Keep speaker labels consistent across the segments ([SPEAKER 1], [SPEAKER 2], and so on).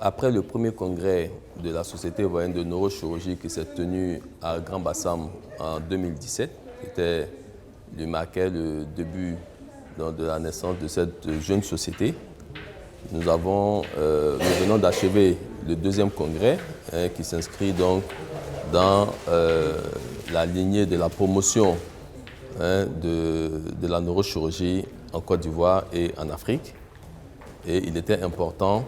[SPEAKER 1] après le premier congrès de la Société ivoirienne de neurochirurgie qui s'est tenu à Grand Bassam en 2017, qui marquait le début de la naissance de cette jeune société, nous venons d'achever le deuxième congrès qui s'inscrit donc dans la lignée de la promotion de la neurochirurgie en Côte d'Ivoire et en Afrique. Et il était important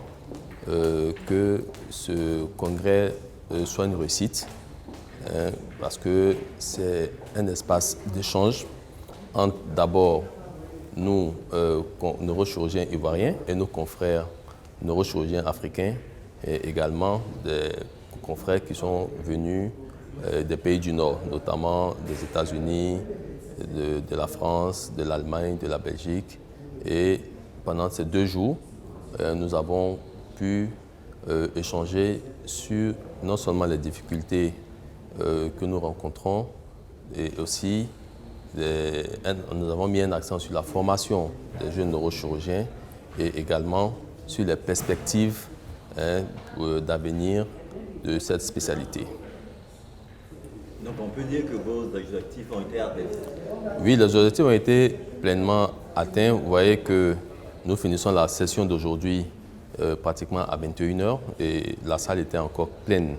[SPEAKER 1] que ce congrès soit une réussite parce que c'est un espace d'échange entre d'abord nous, neurochirurgiens ivoiriens, et nos confrères neurochirurgiens africains, et également des confrères qui sont venus des pays du Nord, notamment des États-Unis, de la France, de l'Allemagne, de la Belgique. Et pendant ces 2 jours, nous avons pu échanger sur non seulement les difficultés que nous rencontrons, et aussi nous avons mis un accent sur la formation des jeunes neurochirurgiens et également sur les perspectives d'avenir de cette spécialité.
[SPEAKER 2] Donc on peut dire que vos objectifs ont été atteints?
[SPEAKER 1] Oui, les objectifs ont été pleinement atteints. Vous voyez que nous finissons la session d'aujourd'hui pratiquement à 21h et la salle était encore pleine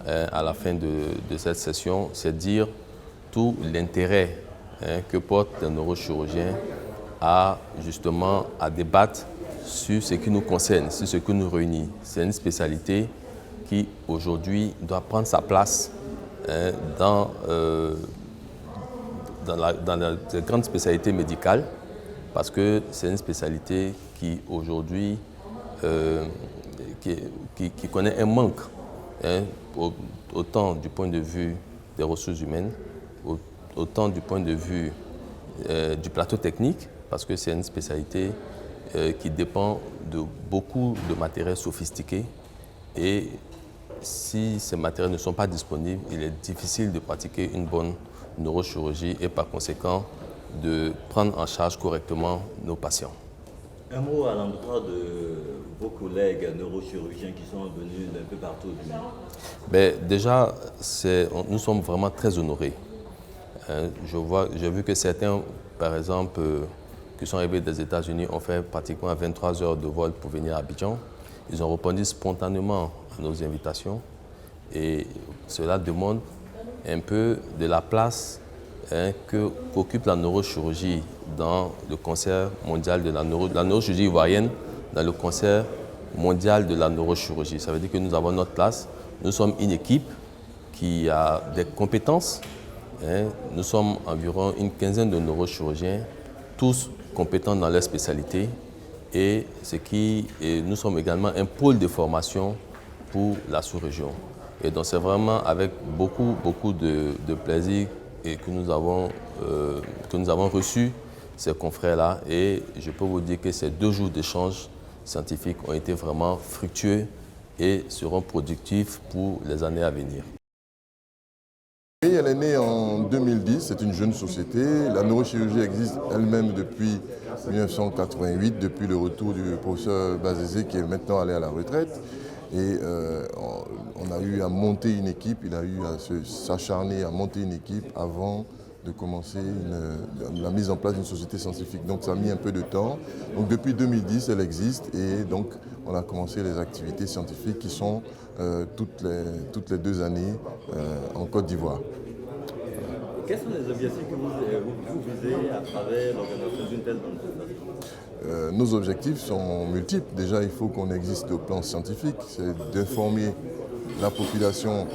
[SPEAKER 1] à la fin de cette session. C'est dire tout l'intérêt que portent les neurochirurgiens à débattre sur ce qui nous concerne, sur ce qui nous réunit. C'est une spécialité qui aujourd'hui doit prendre sa place dans les grandes spécialités médicales parce que c'est une spécialité qui aujourd'hui qui connaît un manque autant du point de vue des ressources humaines, autant du point de vue du plateau technique, parce que c'est une spécialité qui dépend de beaucoup de matériel sophistiqué. Et si ces matériels ne sont pas disponibles, il est difficile de pratiquer une bonne neurochirurgie et par conséquent de prendre en charge correctement nos patients.
[SPEAKER 2] Un mot à l'endroit de vos collègues neurochirurgiens qui sont venus d'un peu partout du monde.
[SPEAKER 1] Déjà, nous sommes vraiment très honorés. J'ai vu que certains, par exemple, qui sont arrivés des États-Unis, ont fait pratiquement 23 heures de vol pour venir à Abidjan. Ils ont répondu spontanément à nos invitations et cela demande un peu de la place qu'occupe la neurochirurgie dans le concert mondial de la neurochirurgie ivoirienne, dans le concert mondial de la neurochirurgie. Ça veut dire que nous avons notre place. Nous sommes une équipe qui a des compétences. Nous sommes environ une quinzaine de neurochirurgiens, tous compétents dans leur spécialité. Et nous sommes également un pôle de formation pour la sous-région. Et donc c'est vraiment avec beaucoup de plaisir que nous avons reçu ces confrères-là. Et je peux vous dire que ces 2 jours d'échange scientifiques ont été vraiment fructueux et seront productifs pour les années à venir.
[SPEAKER 3] Elle est née en 2010, c'est une jeune société. La neurochirurgie existe elle-même depuis 1988, depuis le retour du professeur Bazézé qui est maintenant allé à la retraite. Et on a eu à monter une équipe, il a eu à s'acharner à monter une équipe avant de commencer la mise en place d'une société scientifique. Donc ça a mis un peu de temps. Donc depuis 2010, elle existe et donc on a commencé les activités scientifiques qui sont toutes les 2 années en Côte d'Ivoire.
[SPEAKER 2] Quels sont les objectifs que vous visez à travers l'organisation d'une telle manifestation?
[SPEAKER 3] Nos objectifs sont multiples. Déjà, il faut qu'on existe au plan scientifique, c'est d'informer la population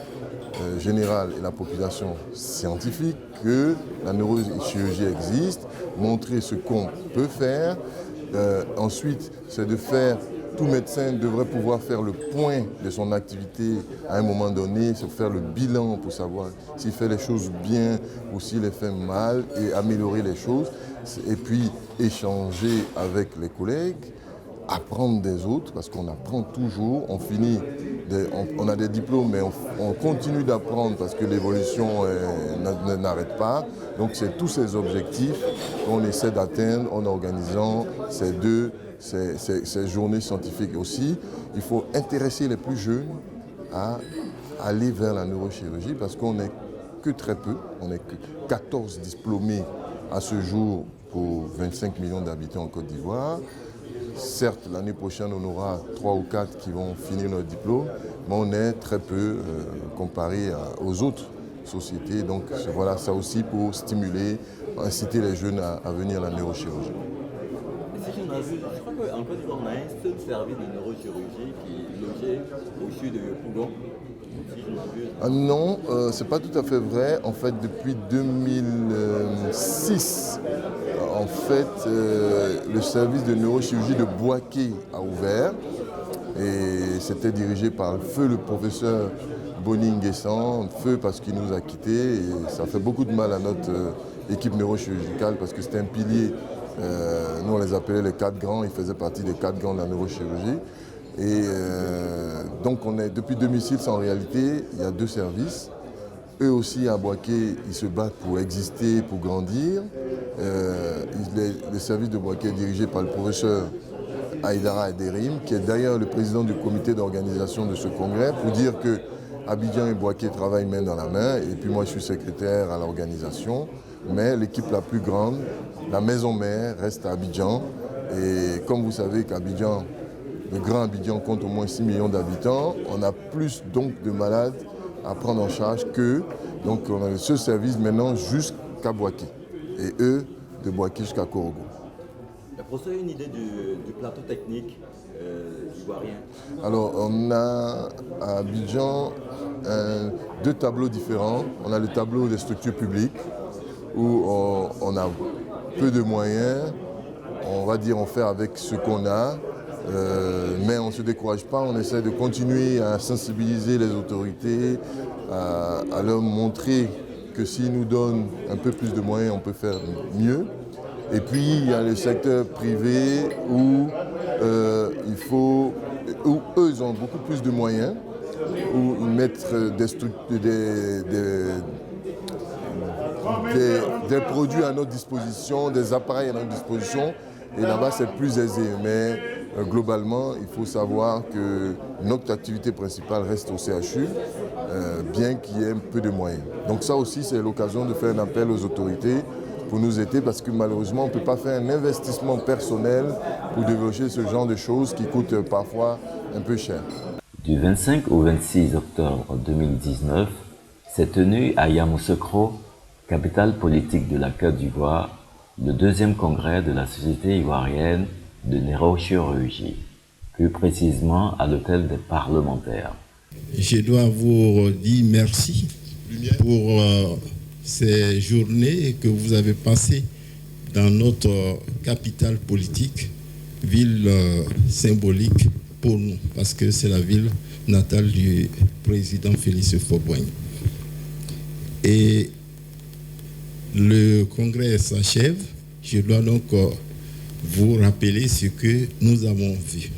[SPEAKER 3] générale et la population scientifique que la neurochirurgie existe, montrer ce qu'on peut faire. Ensuite, c'est de faire, tout médecin devrait pouvoir faire le point de son activité à un moment donné, se faire le bilan pour savoir s'il fait les choses bien ou s'il les fait mal et améliorer les choses. Et puis échanger avec les collègues, apprendre des autres, parce qu'on apprend toujours, on a des diplômes, mais on continue d'apprendre parce que l'évolution n'arrête pas. Donc c'est tous ces objectifs qu'on essaie d'atteindre en organisant ces deux ces journées scientifiques aussi. Il faut intéresser les plus jeunes à aller vers la neurochirurgie parce qu'on n'est que très peu, on n'est que 14 diplômés à ce jour pour 25 millions d'habitants en Côte d'Ivoire. Certes, l'année prochaine, on aura 3 ou 4 qui vont finir leur diplôme, mais on est très peu comparé aux autres sociétés. Donc voilà, ça aussi pour stimuler, inciter les jeunes à venir à la neurochirurgie.
[SPEAKER 2] Si j'en ai vu, je crois qu'en Côte d'Ivoire, on a un seul service de neurochirurgie qui est logé au sud de Pougon. Si je m'en abuse.
[SPEAKER 3] Ah non, c'est pas tout à fait vrai. En fait, depuis 2006, en fait, le service de neurochirurgie de Boaké a ouvert et c'était dirigé par feu le professeur Boni Nguessan, feu parce qu'il nous a quittés et ça fait beaucoup de mal à notre équipe neurochirurgicale parce que c'était un pilier. Nous on les appelait les 4 grands, ils faisaient partie des 4 grands de la neurochirurgie. Et donc depuis 2006 en réalité, il y a 2 services. Eux aussi à Boaké, ils se battent pour exister, pour grandir. Le service de Boaké est dirigé par le professeur Aïdara Ederim, qui est d'ailleurs le président du comité d'organisation de ce congrès, pour dire que Abidjan et Boaké travaillent main dans la main. Et puis moi je suis secrétaire à l'organisation. Mais l'équipe la plus grande, la maison mère, reste à Abidjan. Et comme vous savez qu'Abidjan, le Grand Abidjan compte au moins 6 millions d'habitants. On a plus donc de malades à prendre en charge qu'eux. Donc on a ce service maintenant jusqu'à Boaké. Et eux, de Boaké jusqu'à Korogo.
[SPEAKER 2] Pour ça, une idée du plateau technique ivoirien.
[SPEAKER 3] Alors on a à Abidjan 2 tableaux différents. On a le tableau des structures publiques où on a peu de moyens. On va dire on fait avec ce qu'on a. Mais on ne se décourage pas, on essaie de continuer à sensibiliser les autorités, à leur montrer que s'ils nous donnent un peu plus de moyens, on peut faire mieux. Et puis il y a le secteur privé où eux ils ont beaucoup plus de moyens, où ils mettent des produits à notre disposition, des appareils à notre disposition. Et là-bas, c'est plus aisé. Mais globalement, il faut savoir que notre activité principale reste au CHU, bien qu'il y ait un peu de moyens. Donc ça aussi, c'est l'occasion de faire un appel aux autorités pour nous aider, parce que malheureusement, on ne peut pas faire un investissement personnel pour développer ce genre de choses qui coûtent parfois un peu cher.
[SPEAKER 4] Du 25 au 26 octobre 2019, s'est tenu à Yamoussoukro, capitale politique de la Côte d'Ivoire, le 2e congrès de la Société ivoirienne de neurochirurgie, plus précisément à l'hôtel des parlementaires.
[SPEAKER 5] Je dois vous dire merci pour ces journées que vous avez passées dans notre capitale politique, ville symbolique pour nous, parce que c'est la ville natale du président Félix Houphouët-Boigny. Et le congrès s'achève. Je dois donc vous rappeler ce que nous avons vu.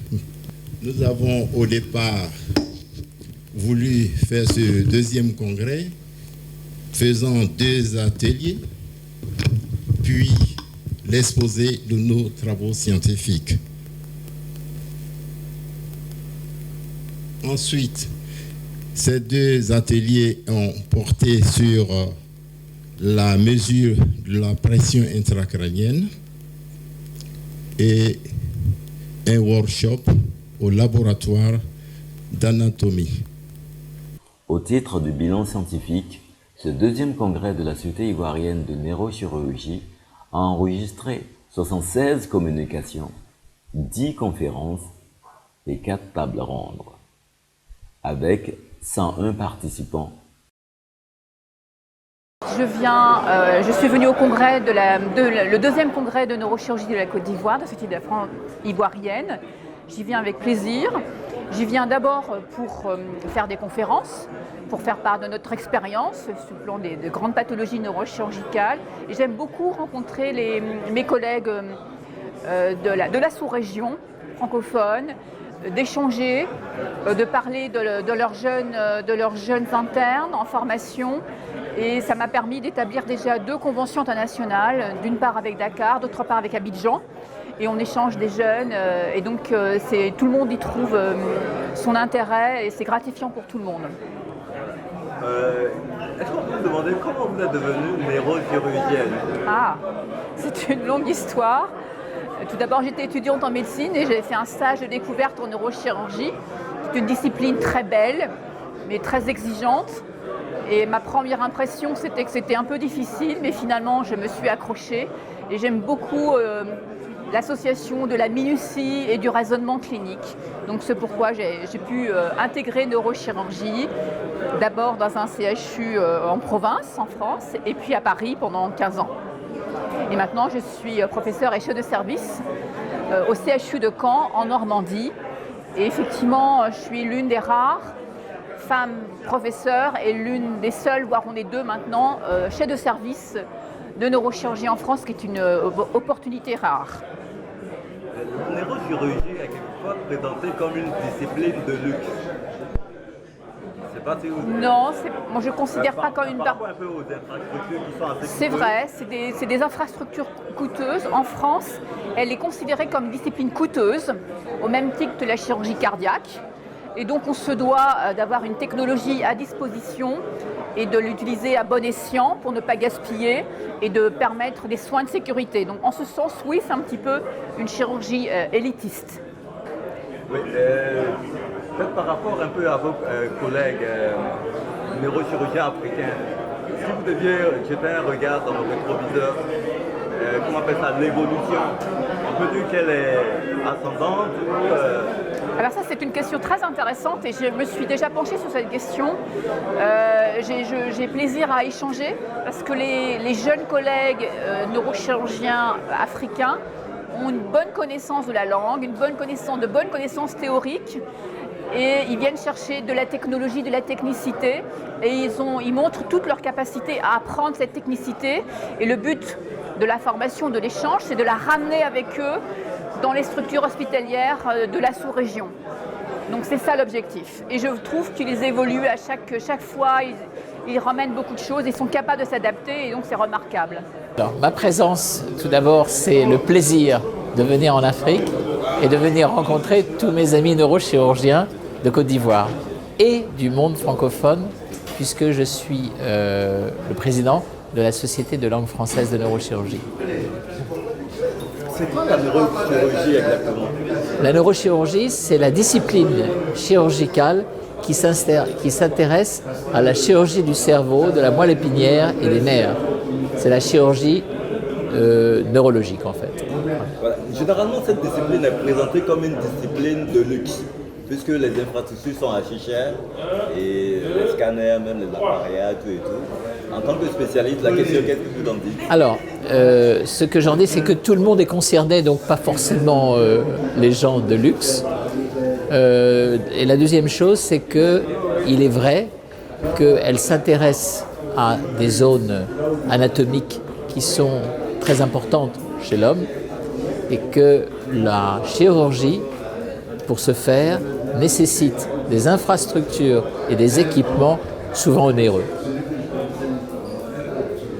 [SPEAKER 5] Nous avons au départ voulu faire ce 2e congrès, faisant 2 ateliers, puis l'exposé de nos travaux scientifiques. Ensuite, ces 2 ateliers ont porté sur la mesure de la pression intracrânienne et un workshop au laboratoire d'anatomie.
[SPEAKER 4] Au titre du bilan scientifique, ce 2e congrès de la Société ivoirienne de neurochirurgie a enregistré 76 communications, 10 conférences et 4 tables rondes, avec 101 participants.
[SPEAKER 6] Je suis venue au congrès le 2e congrès de neurochirurgie de la Côte d'Ivoire, de la Société ivoirienne. J'y viens avec plaisir. J'y viens d'abord pour faire des conférences, pour faire part de notre expérience sur le plan de grandes pathologies neurochirurgicales. Et j'aime beaucoup rencontrer mes collègues de la sous-région francophone, d'échanger, de parler de leurs jeunes internes en formation. Et ça m'a permis d'établir déjà 2 conventions internationales, d'une part avec Dakar, d'autre part avec Abidjan. et on échange des jeunes et donc tout le monde y trouve son intérêt et c'est gratifiant pour tout le monde.
[SPEAKER 2] Est-ce qu'on peut me demander comment vous êtes devenue neurochirurgienne?
[SPEAKER 6] Ah, c'est une longue histoire. Tout d'abord, j'étais étudiante en médecine et j'avais fait un stage de découverte en neurochirurgie. C'est une discipline très belle, mais très exigeante. Et ma première impression, c'était que c'était un peu difficile, mais finalement, je me suis accrochée. Et j'aime beaucoup l'association de la minutie et du raisonnement clinique. Donc c'est pourquoi j'ai pu intégrer neurochirurgie, d'abord dans un CHU en province, en France, et puis à Paris pendant 15 ans. Et maintenant, je suis professeure et chef de service au CHU de Caen, en Normandie. Et effectivement, je suis l'une des rares femmes professeurs et l'une des seules, voire on est deux maintenant, chefs de service de neurochirurgie en France, qui est une opportunité rare.
[SPEAKER 2] La neurochirurgie est quelquefois présentée comme une discipline de luxe. Je sais pas si vous...
[SPEAKER 6] Non, moi je ne considère pas comme une...
[SPEAKER 2] Par rapport un peu aux infrastructures qui sont assez...
[SPEAKER 6] C'est vrai, c'est des infrastructures coûteuses. En France, elle est considérée comme une discipline coûteuse, au même titre que la chirurgie cardiaque. Et donc on se doit d'avoir une technologie à disposition et de l'utiliser à bon escient pour ne pas gaspiller et de permettre des soins de sécurité. Donc en ce sens, oui, c'est un petit peu une chirurgie élitiste.
[SPEAKER 2] Oui, peut-être par rapport un peu à vos collègues neurochirurgiens africains, si vous deviez jeter un regard dans le rétroviseur, comment on appelle ça, l'évolution, on peut dire qu'elle est ascendante ou...
[SPEAKER 6] Alors ça, c'est une question très intéressante et je me suis déjà penchée sur cette question. J'ai plaisir à échanger parce que les jeunes collègues neurochirurgiens africains ont une bonne connaissance de la langue, de bonnes connaissances théoriques et ils viennent chercher de la technologie, de la technicité et ils montrent toute leur capacité à apprendre cette technicité et le but de la formation, de l'échange, c'est de la ramener avec eux dans les structures hospitalières de la sous-région. Donc c'est ça l'objectif. Et je trouve qu'ils évoluent à chaque fois, ils ramènent beaucoup de choses, ils sont capables de s'adapter et donc c'est remarquable.
[SPEAKER 7] Alors, ma présence, tout d'abord, c'est le plaisir de venir en Afrique et de venir rencontrer tous mes amis neurochirurgiens de Côte d'Ivoire et du monde francophone, puisque je suis le président de la Société de langue française de neurochirurgie.
[SPEAKER 2] C'est quoi la neurochirurgie exactement?
[SPEAKER 7] La neurochirurgie, c'est la discipline chirurgicale qui s'intéresse à la chirurgie du cerveau, de la moelle épinière et des nerfs. C'est la chirurgie neurologique en fait.
[SPEAKER 2] Voilà. Généralement, cette discipline est présentée comme une discipline de luxe, puisque les infrastructures sont assez chères et les scanners, même les appareillages, tout et tout. En tant que spécialiste, la question, qu'est-ce que vous en dites?
[SPEAKER 7] Alors, ce que j'en dis, c'est que tout le monde est concerné, donc pas forcément les gens de luxe. Et la deuxième chose, c'est qu'il est vrai qu'elle s'intéresse à des zones anatomiques qui sont très importantes chez l'homme et que la chirurgie, pour ce faire, nécessite des infrastructures et des équipements souvent onéreux.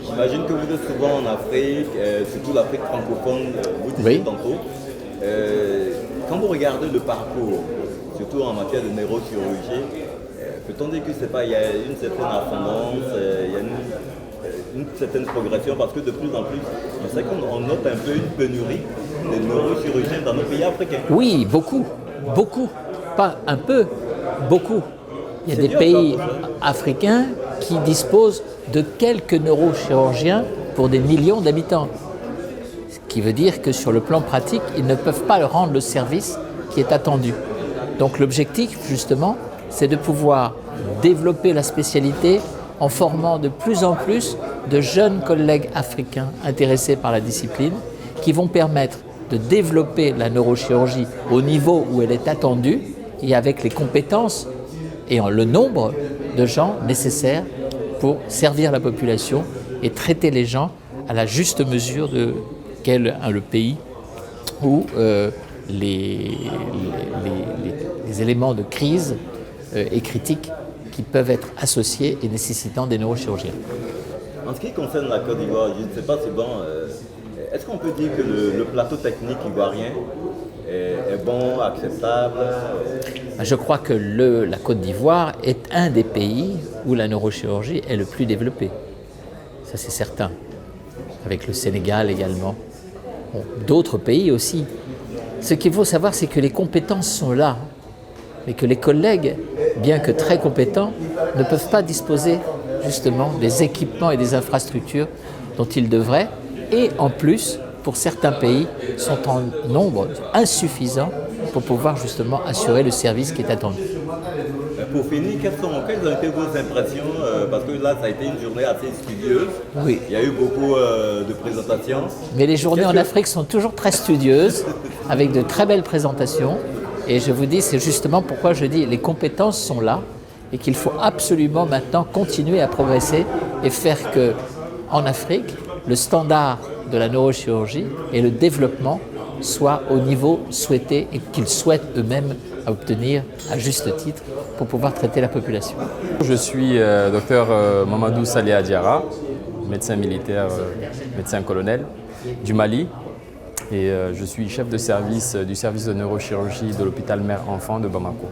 [SPEAKER 2] J'imagine que vous êtes souvent en Afrique, surtout l'Afrique francophone, vous disiez tantôt. Quand vous regardez le parcours, surtout en matière de neurochirurgie, peut-on dire que c'est pas, il y a une certaine ascendance, il y a une certaine progression, parce que de plus en plus, on sait qu'on note un peu une pénurie de neurochirurgiens dans nos pays africains.
[SPEAKER 7] Oui, beaucoup, pas un peu, beaucoup. Il y a des pays africains qui disposent de quelques neurochirurgiens pour des millions d'habitants. Ce qui veut dire que sur le plan pratique, ils ne peuvent pas rendre le service qui est attendu. Donc l'objectif, justement, c'est de pouvoir développer la spécialité en formant de plus en plus de jeunes collègues africains intéressés par la discipline qui vont permettre de développer la neurochirurgie au niveau où elle est attendue et avec les compétences et le nombre de gens nécessaires pour servir la population et traiter les gens à la juste mesure de quel le pays où les éléments de crise et critiques qui peuvent être associés et nécessitant des neurochirurgiens.
[SPEAKER 2] En ce qui concerne la Côte d'Ivoire, je ne sais pas si Est-ce qu'on peut dire que le plateau technique ivoirien est bon, acceptable?
[SPEAKER 7] Je crois que la Côte d'Ivoire est un des pays où la neurochirurgie est le plus développée. Ça, c'est certain. Avec le Sénégal également. Bon, d'autres pays aussi. Ce qu'il faut savoir, c'est que les compétences sont là, mais que les collègues, bien que très compétents, ne peuvent pas disposer justement des équipements et des infrastructures dont ils devraient, et en plus, pour certains pays, sont en nombre insuffisant pour pouvoir justement assurer le service qui est attendu.
[SPEAKER 2] Pour finir, quelles ont été vos impressions? Parce que là, ça a été une journée assez studieuse.
[SPEAKER 7] Oui.
[SPEAKER 2] Il y a eu beaucoup de présentations.
[SPEAKER 7] Mais les journées en Afrique sont toujours très studieuses, avec de très belles présentations. Et je vous dis, c'est justement pourquoi je dis les compétences sont là et qu'il faut absolument maintenant continuer à progresser et faire que, en Afrique, le standard de la neurochirurgie et le développement soient au niveau souhaité et qu'ils souhaitent eux-mêmes obtenir à juste titre pour pouvoir traiter la population.
[SPEAKER 8] Je suis docteur Mamadou Salia Diarra, médecin militaire, médecin colonel du Mali. Et je suis chef de service du service de neurochirurgie de l'hôpital mère-enfant de Bamako.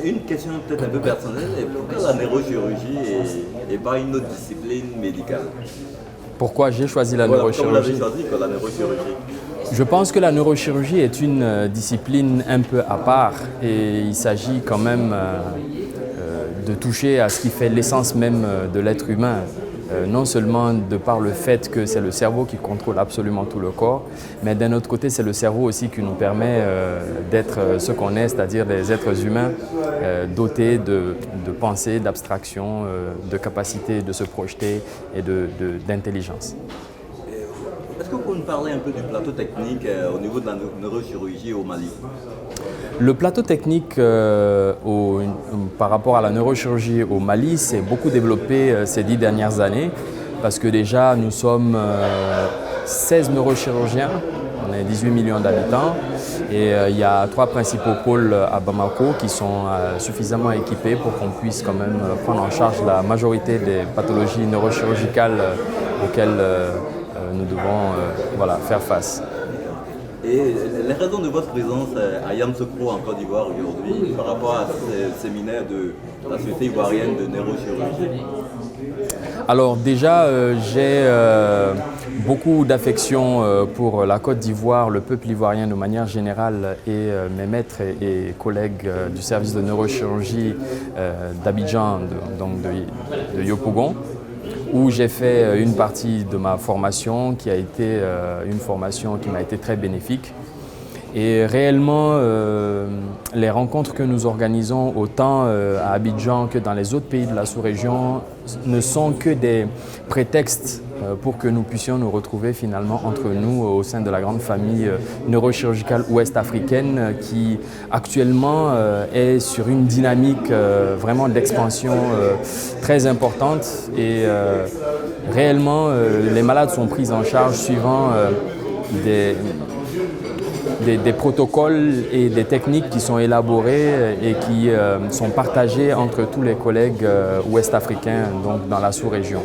[SPEAKER 2] Une question peut-être un peu personnelle, pourquoi la neurochirurgie et pas une autre discipline médicale?
[SPEAKER 8] Pourquoi j'ai choisi la neurochirurgie?
[SPEAKER 2] Pourquoi vous avez choisi la neurochirurgie?
[SPEAKER 8] Je pense que la neurochirurgie est une discipline un peu à part et il s'agit quand même de toucher à ce qui fait l'essence même de l'être humain. Non seulement de par le fait que c'est le cerveau qui contrôle absolument tout le corps, mais d'un autre côté, c'est le cerveau aussi qui nous permet d'être ce qu'on est, c'est-à-dire des êtres humains dotés de pensée, d'abstraction, de capacité de se projeter et d'intelligence.
[SPEAKER 2] Est-ce que vous pouvez nous parler un peu du plateau technique au niveau de la neurochirurgie au Mali?
[SPEAKER 8] Le plateau technique par rapport à la neurochirurgie au Mali s'est beaucoup développé ces 10 dernières années parce que déjà nous sommes 16 neurochirurgiens, on est 18 millions d'habitants et il y a 3 principaux pôles à Bamako qui sont suffisamment équipés pour qu'on puisse quand même prendre en charge la majorité des pathologies neurochirurgicales auxquelles nous devons faire face.
[SPEAKER 2] Et les raisons de votre présence à Yamoussoukro en Côte d'Ivoire aujourd'hui par rapport à ce séminaire de la Société ivoirienne de neurochirurgie?
[SPEAKER 8] Alors déjà, j'ai beaucoup d'affection pour la Côte d'Ivoire, le peuple ivoirien de manière générale et mes maîtres et collègues du service de neurochirurgie d'Abidjan, donc de Yopougon, où j'ai fait une partie de ma formation qui a été une formation qui m'a été très bénéfique. Et réellement, les rencontres que nous organisons autant à Abidjan que dans les autres pays de la sous-région ne sont que des prétextes pour que nous puissions nous retrouver finalement entre nous au sein de la grande famille neurochirurgicale ouest-africaine qui actuellement est sur une dynamique vraiment d'expansion très importante et réellement les malades sont pris en charge suivant des protocoles et des techniques qui sont élaborés et qui sont partagés entre tous les collègues ouest-africains donc dans la sous-région.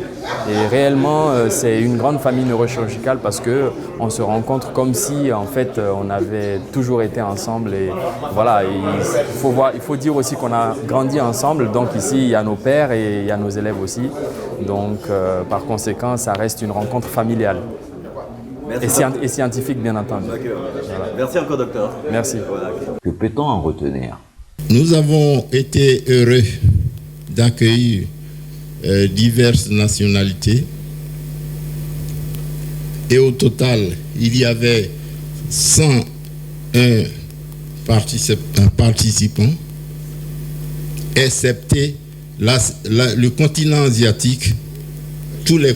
[SPEAKER 8] Et réellement, c'est une grande famille neurochirurgicale parce qu'on se rencontre comme si en fait on avait toujours été ensemble. Et voilà, il faut dire aussi qu'on a grandi ensemble. Donc ici, il y a nos pères et il y a nos élèves aussi. Donc par conséquent, ça reste une rencontre familiale. Et scientifique, bien entendu.
[SPEAKER 2] Voilà. Merci encore, docteur.
[SPEAKER 8] Merci.
[SPEAKER 2] Voilà.
[SPEAKER 4] Que peut-on en retenir?
[SPEAKER 5] Nous avons été heureux d'accueillir diverses nationalités. Et au total, il y avait 101 participants, excepté le continent asiatique, tous les...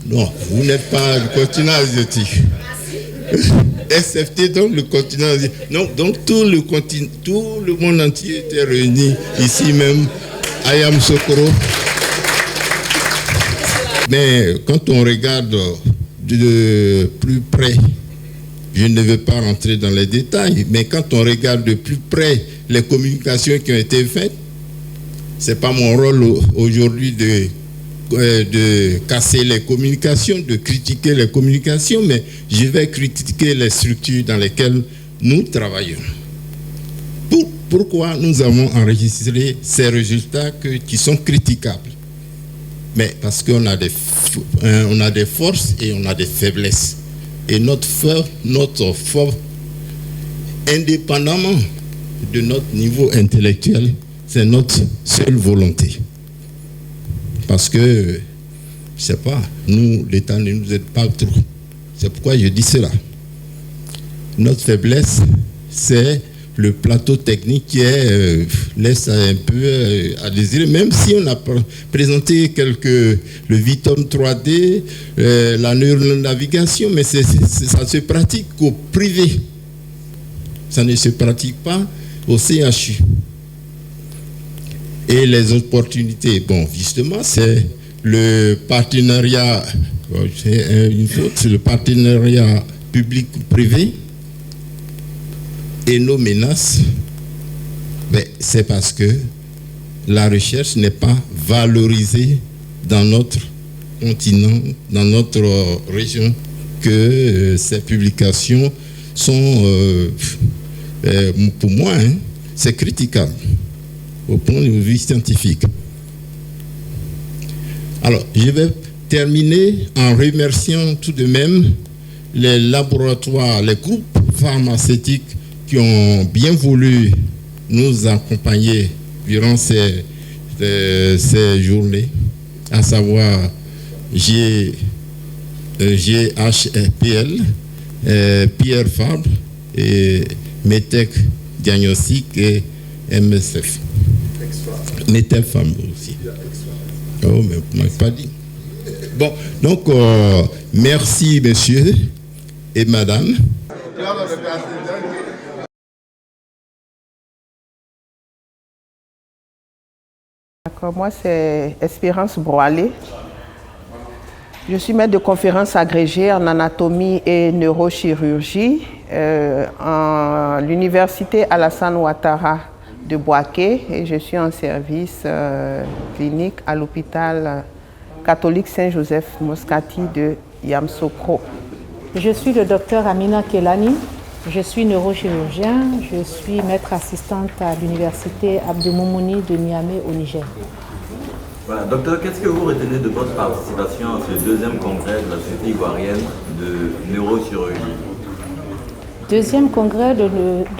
[SPEAKER 5] Non, vous n'êtes pas le continent asiatique. Excepté donc le continent asiatique. Non, donc tout le monde entier était réuni ici même à Yamoussoukro. Mais quand on regarde de plus près, je ne veux pas rentrer dans les détails, mais quand on regarde de plus près les communications qui ont été faites, ce n'est pas mon rôle aujourd'hui de de casser les communications, de critiquer les communications, mais je vais critiquer les structures dans lesquelles nous travaillons. Pourquoi nous avons enregistré ces résultats qui sont critiquables? Mais parce qu'on a des forces et on a des faiblesses. Et notre force, indépendamment de notre niveau intellectuel, c'est notre seule volonté. Parce que, je ne sais pas, nous, l'État ne nous aide pas trop. C'est pourquoi je dis cela. Notre faiblesse, c'est le plateau technique qui laisse un peu à désirer, même si on a présenté le Vitom 3D, la neuronavigation, mais ça se pratique qu'au privé. Ça ne se pratique pas au CHU. Et les opportunités, bon, justement, c'est le partenariat, c'est le partenariat public-privé. Et nos menaces, c'est parce que la recherche n'est pas valorisée dans notre continent, dans notre région, que ces publications sont, pour moi, c'est critiquable au point de vue scientifique. Alors, je vais terminer en remerciant tout de même les laboratoires, les groupes pharmaceutiques qui ont bien voulu nous accompagner durant ces journées, à savoir GHPL, Pierre Fabre et Metec Diagnostic et MSF. Metec Fabre aussi. Oh, mais vous ne m'avez pas dit. Bon, donc, merci, messieurs et madame.
[SPEAKER 9] Moi, c'est Espérance Broalé. Je suis maître de conférence agrégée en anatomie et neurochirurgie à l'université Alassane Ouattara de Bouaké et je suis en service clinique à l'hôpital catholique Saint-Joseph Moscati de Yamoussoukro.
[SPEAKER 10] Je suis le docteur Amina Kelani. Je suis neurochirurgien, je suis maître assistante à l'université Abdou-Moumouni de Niamey au Niger.
[SPEAKER 4] Voilà, docteur, qu'est-ce que vous retenez de votre participation à ce deuxième congrès de la Société ivoirienne de neurochirurgie?
[SPEAKER 10] Deuxième congrès de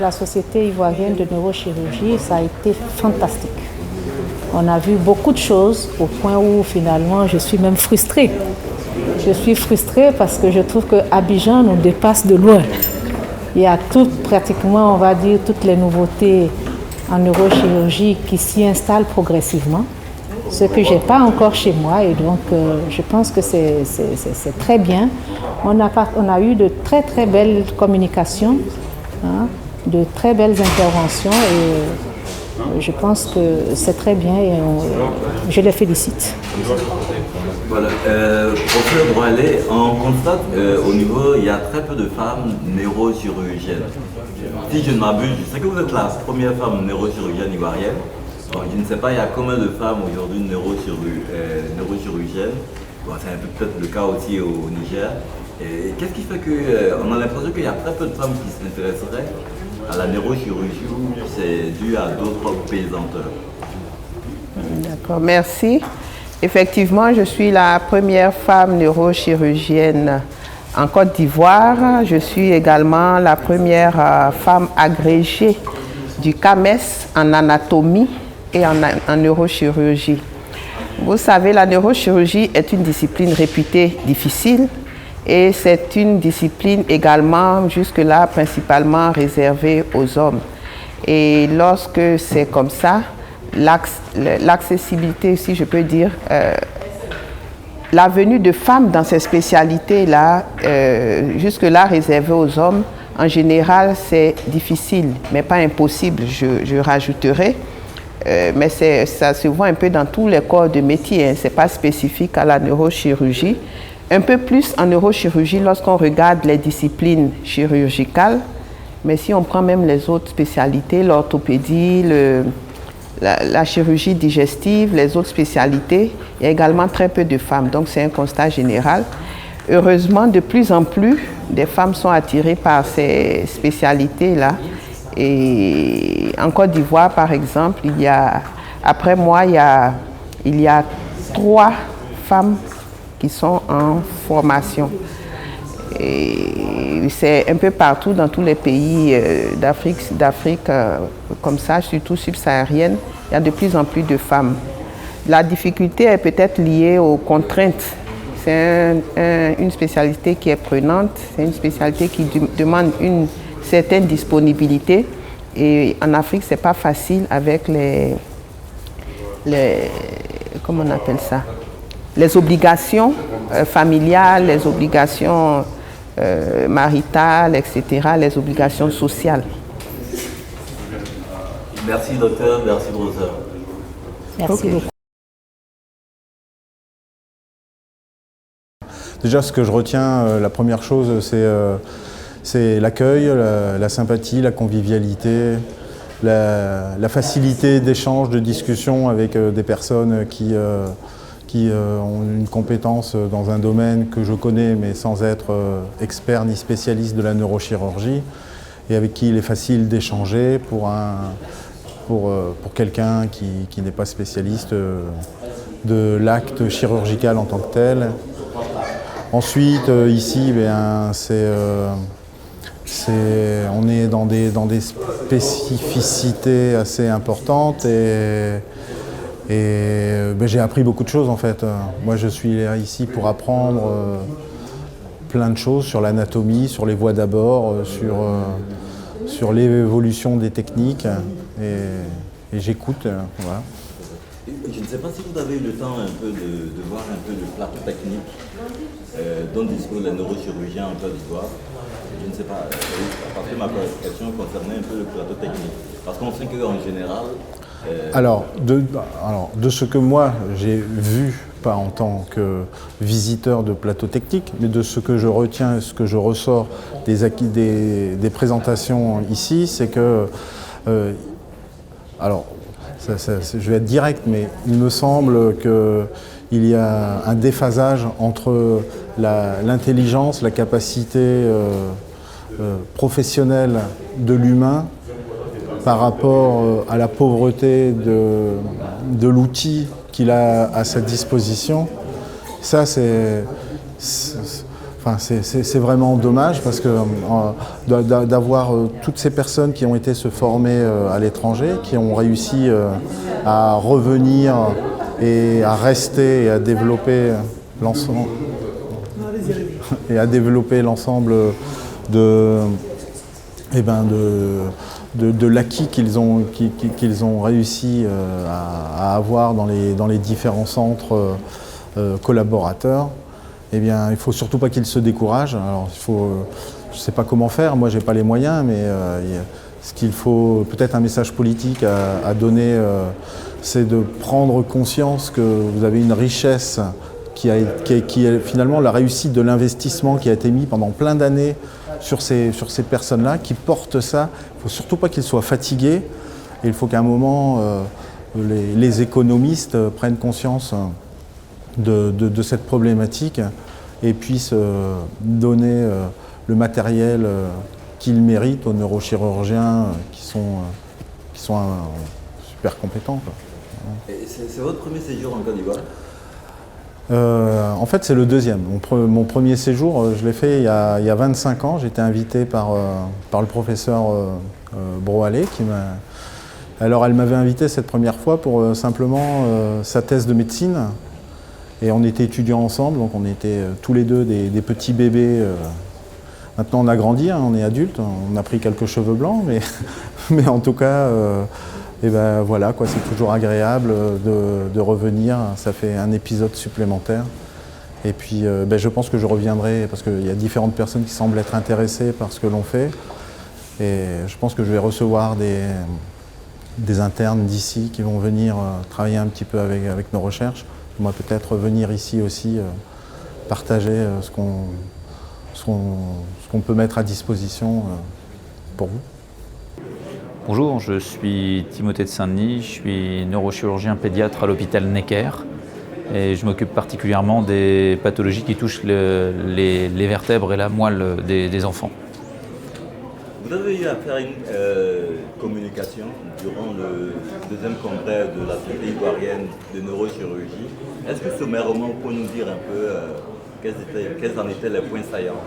[SPEAKER 10] la Société ivoirienne de neurochirurgie, ça a été fantastique. On a vu beaucoup de choses au point où finalement je suis même frustrée. Je suis frustrée parce que je trouve que Abidjan nous dépasse de loin. Il y a pratiquement, on va dire, toutes les nouveautés en neurochirurgie qui s'y installent progressivement, ce que je n'ai pas encore chez moi et donc je pense que c'est très bien. On a eu de très très belles communications, de très belles interventions et je pense que c'est très bien et je les félicite.
[SPEAKER 4] Voilà, professeur Broalé, on constate au niveau, il y a très peu de femmes neurochirurgiennes. Si je ne m'abuse, je sais que vous êtes la première femme neurochirurgienne ivoirienne. Donc, je ne sais pas, il y a combien de femmes aujourd'hui neurochirurgiennes. Bon, c'est un peu peut-être le cas aussi au Niger. Qu'est-ce qui fait qu'on a l'impression qu'il y a très peu de femmes qui s'intéresseraient à la neurochirurgie ou c'est dû à d'autres pesanteurs?
[SPEAKER 9] D'accord, merci. Effectivement, je suis la première femme neurochirurgienne en Côte d'Ivoire. Je suis également la première femme agrégée du CAMES en anatomie et en neurochirurgie. Vous savez, la neurochirurgie est une discipline réputée difficile et c'est une discipline également jusque-là principalement réservée aux hommes. Et lorsque c'est comme ça, l'accessibilité, si je peux dire, la venue de femmes dans ces spécialités-là, jusque-là réservées aux hommes, en général, c'est difficile, mais pas impossible, je rajouterai. Mais ça se voit un peu dans tous les corps de métier, hein. Ce n'est pas spécifique à la neurochirurgie. Un peu plus en neurochirurgie lorsqu'on regarde les disciplines chirurgicales, mais si on prend même les autres spécialités, l'orthopédie, la chirurgie digestive, les autres spécialités, il y a également très peu de femmes. Donc c'est un constat général. Heureusement, de plus en plus, des femmes sont attirées par ces spécialités-là. Et en Côte d'Ivoire, par exemple, après moi, il y a 3 femmes qui sont en formation. Et c'est un peu partout dans tous les pays d'Afrique comme ça, surtout subsaharienne, il y a de plus en plus de femmes. La difficulté est peut-être liée aux contraintes. C'est une spécialité qui est prenante, c'est une spécialité qui demande une certaine disponibilité. Et en Afrique, c'est pas facile avec comment on appelle ça? Les obligations familiales, les obligations maritales, etc., les obligations sociales.
[SPEAKER 4] Merci docteur, merci professeur.
[SPEAKER 10] Merci beaucoup.
[SPEAKER 11] Déjà, ce que je retiens, la première chose, c'est l'accueil, la sympathie, la convivialité, la facilité d'échange, de discussion avec des personnes qui ont une compétence dans un domaine que je connais, mais sans être expert ni spécialiste de la neurochirurgie, et avec qui il est facile d'échanger pour quelqu'un qui n'est pas spécialiste de l'acte chirurgical en tant que tel. Ensuite, ici, on est dans des spécificités assez importantes et j'ai appris beaucoup de choses en fait. Moi, je suis ici pour apprendre plein de choses sur l'anatomie, sur les voies d'abord, sur l'évolution des techniques et j'écoute. Voilà.
[SPEAKER 2] Je ne sais pas si vous avez eu le temps un peu de voir un peu le plateau technique dont dispose les neurochirurgiens en Côte d'Ivoire. Je ne sais pas, parce que ma question concernait un peu le plateau technique. Parce qu'on sait qu'en général...
[SPEAKER 11] Alors, de ce que moi j'ai vu, pas en tant que visiteur de plateau technique, mais de ce que je retiens, ce que je ressors des présentations ici, c'est que... je vais être direct, mais il me semble qu'il y a un déphasage entre l'intelligence, la capacité professionnelle de l'humain par rapport à la pauvreté de l'outil qu'il a à sa disposition. Ça, c'est vraiment dommage parce que d'avoir toutes ces personnes qui ont été se former à l'étranger, qui ont réussi à revenir et à rester et à développer l'ensemble de l'acquis qu'ils ont réussi à avoir dans les différents centres collaborateurs. Eh bien, il ne faut surtout pas qu'ils se découragent. Alors, je ne sais pas comment faire, moi je n'ai pas les moyens, mais ce qu'il faut, peut-être un message politique à donner, c'est de prendre conscience que vous avez une richesse qui est finalement la réussite de l'investissement qui a été mis pendant plein d'années sur ces personnes-là, qui portent ça. Il ne faut surtout pas qu'ils soient fatigués. Et il faut qu'à un moment, les économistes prennent conscience de cette problématique et puissent donner le matériel qu'ils méritent aux neurochirurgiens qui sont super compétents, quoi.
[SPEAKER 2] C'est votre premier séjour en Côte d'Ivoire?
[SPEAKER 11] En fait, c'est le deuxième. Mon premier séjour, je l'ai fait il y a 25 ans. J'ai été invité par le professeur Broalé qui m'a... Alors, elle m'avait invité cette première fois pour simplement sa thèse de médecine. Et on était étudiants ensemble, donc on était tous les deux des petits bébés. Maintenant, on a grandi, hein, on est adultes, on a pris quelques cheveux blancs, mais en tout cas, et ben voilà, quoi, c'est toujours agréable de revenir. Ça fait un épisode supplémentaire. Et puis, je pense que je reviendrai parce qu'il y a différentes personnes qui semblent être intéressées par ce que l'on fait. Et je pense que je vais recevoir des internes d'ici qui vont venir travailler un petit peu avec nos recherches. Moi, peut-être venir ici aussi partager ce qu'on peut mettre à disposition pour vous.
[SPEAKER 12] Bonjour, je suis Timothée de Saint-Denis, je suis neurochirurgien pédiatre à l'hôpital Necker et je m'occupe particulièrement des pathologies qui touchent les vertèbres et la moelle des enfants.
[SPEAKER 2] Vous avez eu à faire une communication durant le deuxième congrès de la Société ivoirienne de neurochirurgie. Est-ce que sommairement, vous pouvez nous dire un peu quels en étaient les points saillants?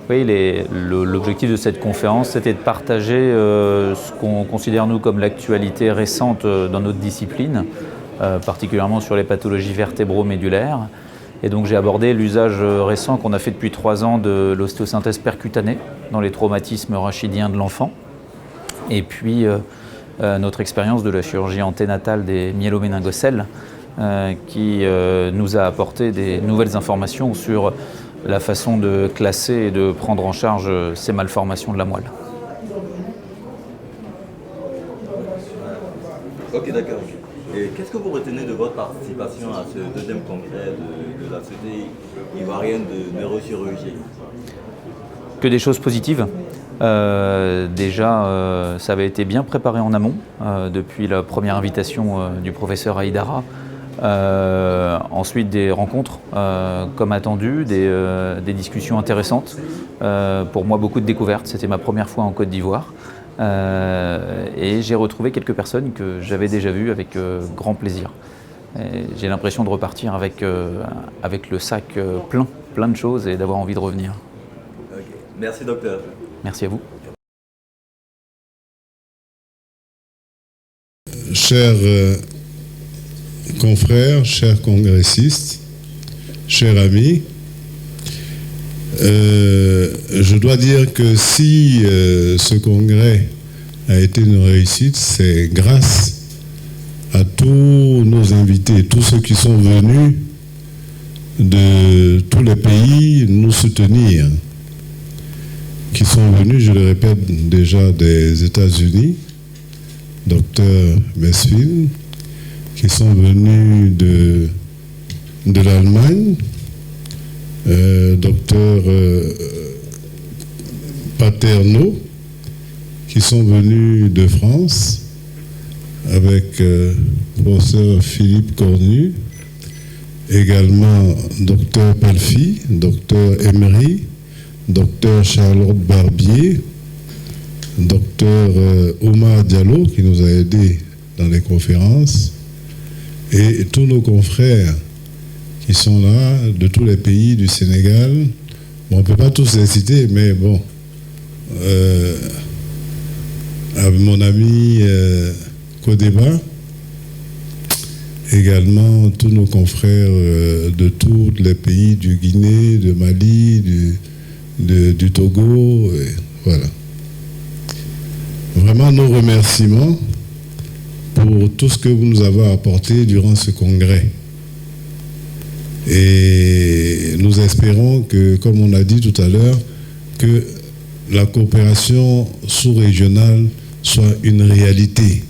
[SPEAKER 12] Oui, l'objectif de cette conférence, c'était de partager ce qu'on considère nous comme l'actualité récente dans notre discipline, particulièrement sur les pathologies vertébro-médulaires. Et donc j'ai abordé l'usage récent qu'on a fait depuis 3 ans de l'ostéosynthèse percutanée dans les traumatismes rachidiens de l'enfant. Et puis notre expérience de la chirurgie anténatale des myéloméningocèles qui nous a apporté des nouvelles informations sur la façon de classer et de prendre en charge ces malformations de la moelle.
[SPEAKER 2] Ok, d'accord. Et qu'est-ce que vous retenez de votre participation à ce deuxième congrès de la Société ivoirienne de neurochirurgie?
[SPEAKER 12] Que des choses positives. Déjà, ça avait été bien préparé en amont, depuis la première invitation du professeur Haïdara. Ensuite des rencontres comme attendu, des discussions intéressantes. Pour moi, beaucoup de découvertes. C'était ma première fois en Côte d'Ivoire. Et j'ai retrouvé quelques personnes que j'avais déjà vues avec grand plaisir. J'ai l'impression de repartir avec le sac plein de choses et d'avoir envie de revenir.
[SPEAKER 2] Okay. Merci docteur.
[SPEAKER 12] Merci à vous.
[SPEAKER 5] Chers confrères, chers congressistes, chers amis, je dois dire que si ce congrès a été une réussite, c'est grâce à tous nos invités, tous ceux qui sont venus de tous les pays nous soutenir, qui sont venus, je le répète, déjà des États-Unis, Dr Mesfin, qui sont venus de l'Allemagne, docteur Paterno, qui sont venus de France, avec professeur Philippe Cornu, également docteur Palfi, docteur Emery, docteur Charlotte Barbier, docteur Omar Diallo, qui nous a aidés dans les conférences, et tous nos confrères qui sont là, de tous les pays du Sénégal. Bon, on ne peut pas tous les citer, mais bon, mon ami Kodeba, également tous nos confrères de tous les pays du Guinée, de Mali, du Togo, et voilà. Vraiment nos remerciements pour tout ce que vous nous avez apporté durant ce congrès. Et nous espérons que, comme on a dit tout à l'heure, que la coopération sous-régionale soit une réalité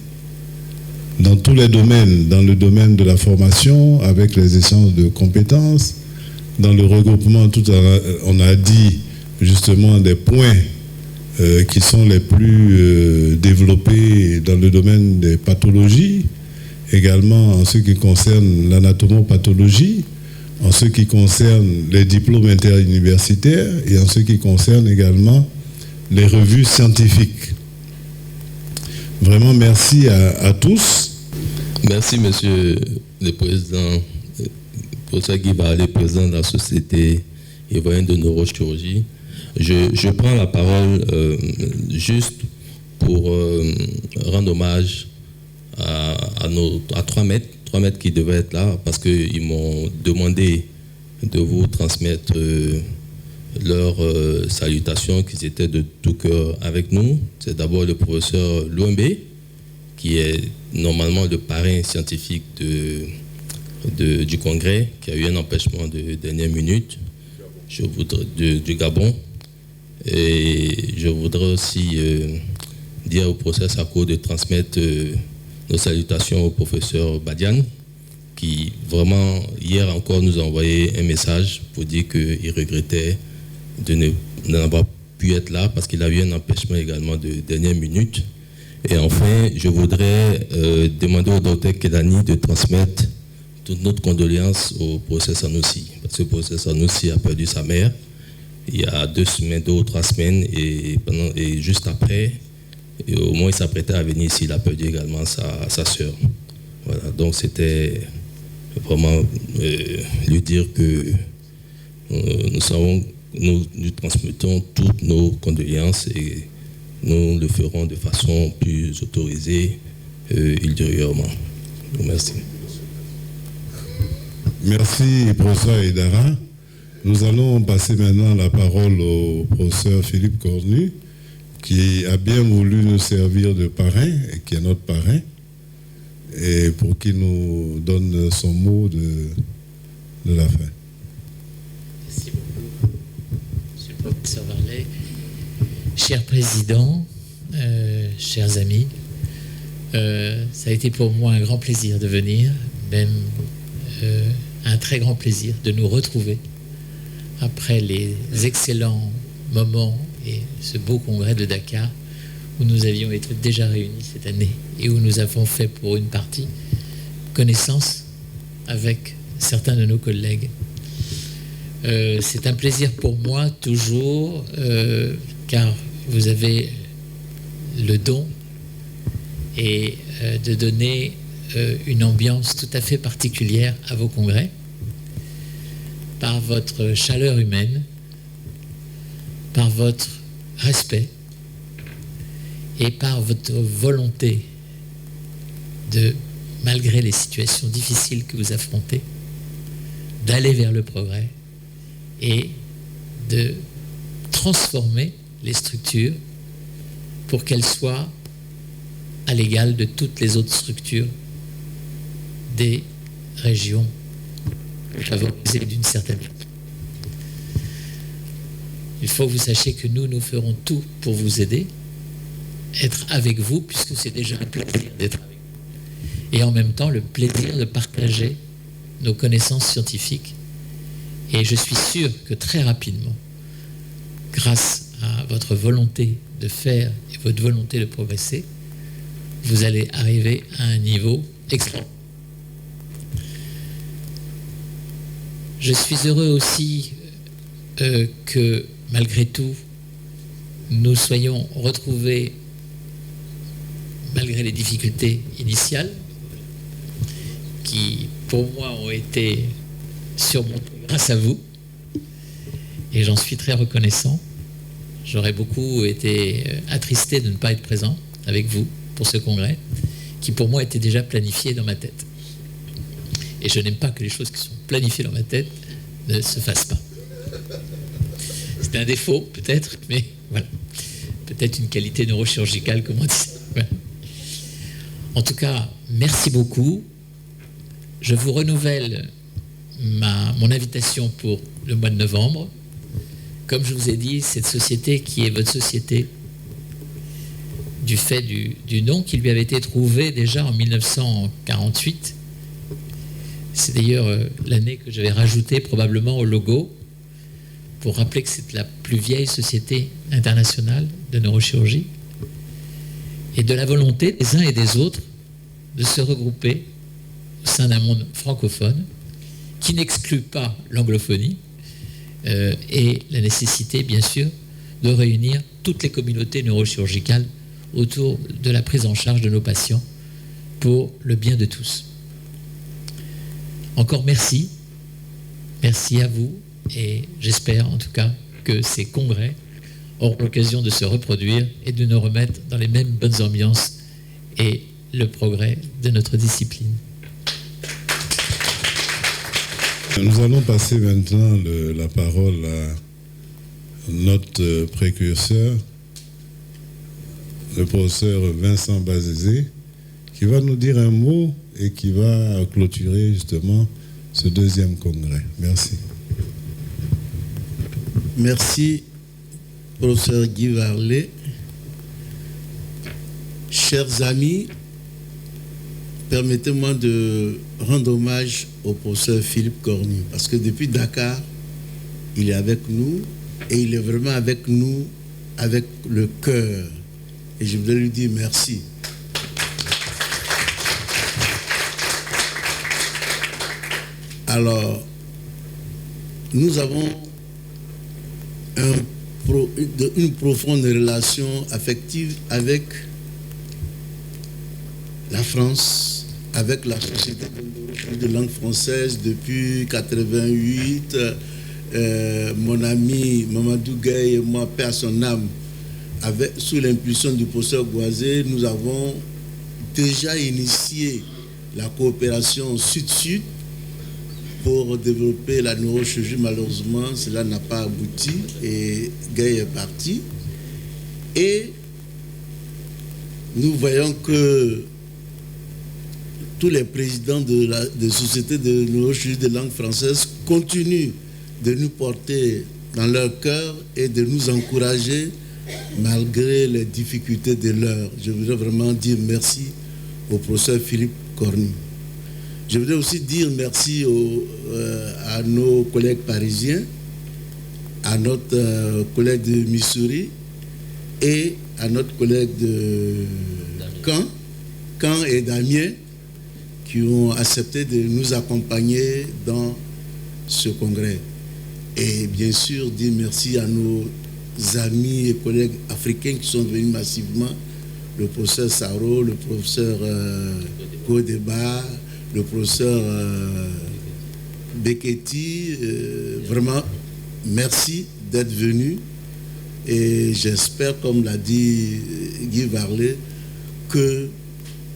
[SPEAKER 5] dans tous les domaines, dans le domaine de la formation, avec les échanges de compétences, dans le regroupement, on a dit justement des points qui sont les plus développés dans le domaine des pathologies, également en ce qui concerne l'anatomopathologie, en ce qui concerne les diplômes interuniversitaires et en ce qui concerne également les revues scientifiques. Vraiment, merci à tous.
[SPEAKER 1] Merci, monsieur le président, professeur Guy Barlet, président de la Société ivoirienne de neurochirurgie. Je prends la parole juste pour rendre hommage à 3 maîtres qui devaient être là parce qu'ils m'ont demandé de vous transmettre leurs salutations, qu'ils étaient de tout cœur avec nous. C'est d'abord le professeur Louembe, qui est normalement le parrain scientifique du congrès, qui a eu un empêchement de dernière minute du Gabon. Et je voudrais aussi dire au professeur Sako de transmettre nos salutations au professeur Badian, qui vraiment, hier encore, nous a envoyé un message pour dire qu'il regrettait de n'avoir pu être là parce qu'il a eu un empêchement également de dernière minute.
[SPEAKER 5] Et enfin, je voudrais demander au docteur Kedani de transmettre toute notre condoléance au professeur Sanoussi, parce que le professeur Sanoussi a perdu sa mère il y a 2 ou 3 semaines, et juste après, au moins il s'apprêtait à venir ici, il a perdu également sa sœur. Voilà, donc c'était vraiment lui dire que nous transmettons toutes nos condoléances et nous le ferons de façon plus autorisée ultérieurement. Merci.
[SPEAKER 13] Merci, professeur Aïdara. Nous allons passer maintenant la parole au professeur Philippe Cornu, qui a bien voulu nous servir de parrain, et qui est notre parrain, et pour qu'il nous donne son mot de la fin.
[SPEAKER 14] Merci beaucoup, monsieur le professeur Varlet. Cher président, chers amis, ça a été pour moi un grand plaisir de venir, même un très grand plaisir de nous retrouver après les excellents moments et ce beau congrès de Dakar où nous avions été déjà réunis cette année et où nous avons fait pour une partie connaissance avec certains de nos collègues. C'est un plaisir pour moi toujours car vous avez le don et de donner une ambiance tout à fait particulière à vos congrès par votre chaleur humaine, par votre respect et par votre volonté de, malgré les situations difficiles que vous affrontez, d'aller vers le progrès et de transformer les structures pour qu'elles soient à l'égal de toutes les autres structures des régions favorisées d'une certaine façon. Il faut que vous sachiez que nous ferons tout pour vous aider, être avec vous, puisque c'est déjà un plaisir d'être avec vous, et en même temps le plaisir de partager nos connaissances scientifiques. Et je suis sûr que très rapidement, grâce à votre volonté de faire et votre volonté de progresser, vous allez arriver à un niveau extraordinaire. Je suis heureux aussi que, malgré tout, nous soyons retrouvés, malgré les difficultés initiales, qui, pour moi, ont été surmontées grâce à vous, et j'en suis très reconnaissant. J'aurais beaucoup été attristé de ne pas être présent avec vous pour ce congrès, qui pour moi était déjà planifié dans ma tête. Et je n'aime pas que les choses qui sont planifiées dans ma tête ne se fassent pas. C'est un défaut, peut-être, mais voilà. Peut-être une qualité neurochirurgicale, comme on dit. Voilà. En tout cas, merci beaucoup. Je vous renouvelle mon invitation pour le mois de novembre. Comme je vous ai dit, cette société qui est votre société, du fait du nom qui lui avait été trouvé déjà en 1948, c'est d'ailleurs l'année que j'avais rajouté probablement au logo pour rappeler que c'est la plus vieille société internationale de neurochirurgie, et de la volonté des uns et des autres de se regrouper au sein d'un monde francophone qui n'exclut pas l'anglophonie et la nécessité, bien sûr, de réunir toutes les communautés neurochirurgicales autour de la prise en charge de nos patients pour le bien de tous. Encore merci. Merci à vous, et j'espère en tout cas que ces congrès auront l'occasion de se reproduire et de nous remettre dans les mêmes bonnes ambiances et le progrès de notre discipline.
[SPEAKER 13] Nous allons passer maintenant la parole à notre précurseur, le professeur Vincent Bazézé, qui va nous dire un mot et qui va clôturer justement ce deuxième congrès. Merci.
[SPEAKER 5] Merci, professeur Guy Varlet. Chers amis, permettez-moi de rendre hommage au professeur Philippe Cornu, parce que depuis Dakar, il est avec nous, et il est vraiment avec nous avec le cœur. Et je voudrais lui dire merci. Alors, nous avons une profonde relation affective avec la France, avec la Société de langue française depuis 1988. Mon ami Mamadou Gueye et moi, paix à son âme, sous l'impulsion du professeur Goisé, nous avons déjà initié la coopération sud-sud pour développer la neurochirurgie. Malheureusement, cela n'a pas abouti et Gueye est parti. Et nous voyons que tous les présidents des sociétés de neurochirurgie de langue française continuent de nous porter dans leur cœur et de nous encourager malgré les difficultés de l'heure. Je voudrais vraiment dire merci au professeur Philippe Cornu. Je voudrais aussi dire merci à nos collègues parisiens, à notre collègue de Missouri et à notre collègue de Caen et d'Amiens qui ont accepté de nous accompagner dans ce congrès. Et bien sûr, dire merci à nos amis et collègues africains qui sont venus massivement, le professeur Saro, le professeur Godeba, le professeur Beketi. Vraiment, merci d'être venus. Et j'espère, comme l'a dit Guy Varlet, que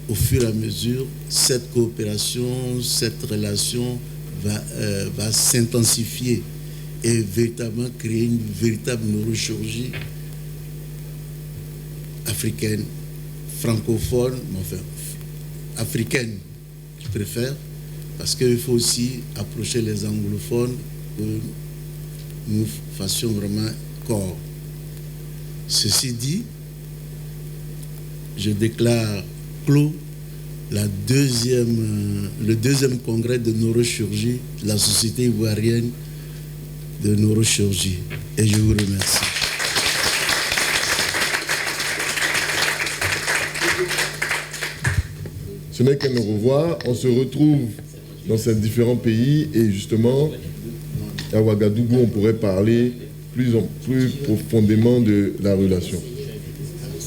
[SPEAKER 5] au fur et à mesure, cette coopération, cette relation va s'intensifier et véritablement créer une véritable neurochirurgie africaine, francophone, enfin africaine, je préfère, parce qu'il faut aussi approcher les anglophones que nous fassions vraiment corps. Ceci dit, je déclare clos le deuxième congrès de neurochirurgie de la Société ivoirienne de neurochirurgie. Et je vous remercie.
[SPEAKER 3] Ce n'est qu'un au revoir. On se retrouve dans ces différents pays et justement, à Ouagadougou, on pourrait parler plus profondément de la relation.